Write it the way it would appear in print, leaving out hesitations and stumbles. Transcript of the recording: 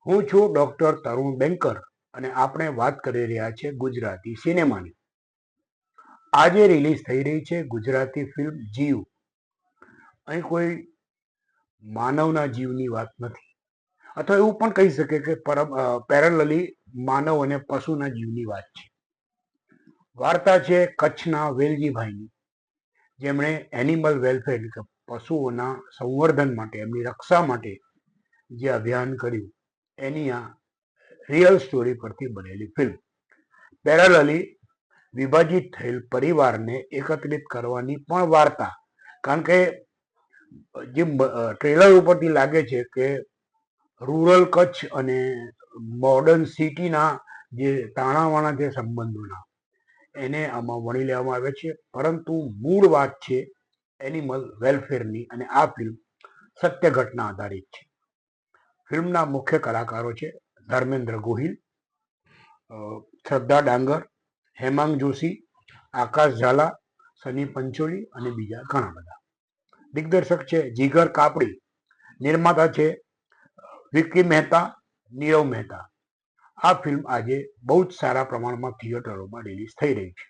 હું છું ડોક્ટર તરુણ બેંકર અને આપણે વાત કરી રહ્યા છે ગુજરાતી સિનેમાની. આજે રિલીઝ થઈ રહી છે ગુજરાતી ફિલ્મ જીવ. અહીં કોઈ માનવના જીવની વાત નથી, અથવા એવું પણ કહી શકે કે પેરેલલી માનવ અને પશુના જીવની વાત છે. વાર્તા છે કચ્છના વેલજીભાઈની, જેમણે એનિમલ વેલફેર એટલે કે પશુઓના સંવર્ધન માટે, એમની રક્ષા માટે જે અભિયાન કર્યું, એની આ રિયલ સ્ટોરી પરથી બનેલી ફિલ્મ. પેરેલલી વિભાજિત થયેલ પરિવારને એકત્રિત કરવાની પણ વાર્તા. કારણ કે જે ટ્રેલર ઉપરથી લાગે છે કે રૂરલ કચ્છ અને મોડર્ન સિટીના જે તાણાવાણા જે સંબંધોના એને આમાં વણી લેવામાં આવે છે, પરંતુ મૂળ વાત છે એનિમલ વેલફેરની, અને આ ફિલ્મ સત્ય ઘટના આધારિત છે. ફિલ્મના મુખ્ય કલાકારો છે ધર્મેન્દ્ર ગોહિલ, શ્રદ્ધા ડાંગર, હેમાંગ જોશી, આકાશ ઝાલા, સની પંચોલી અને બીજા ઘણા બધા. દિગ્દર્શક છે જીગર કાપડી, નિર્માતા છે વિક્કી મહેતા, નીરવ મહેતા. આ ફિલ્મ આજે બહુ જ સારા પ્રમાણમાં થિયેટરોમાં રિલીઝ થઈ રહી છે.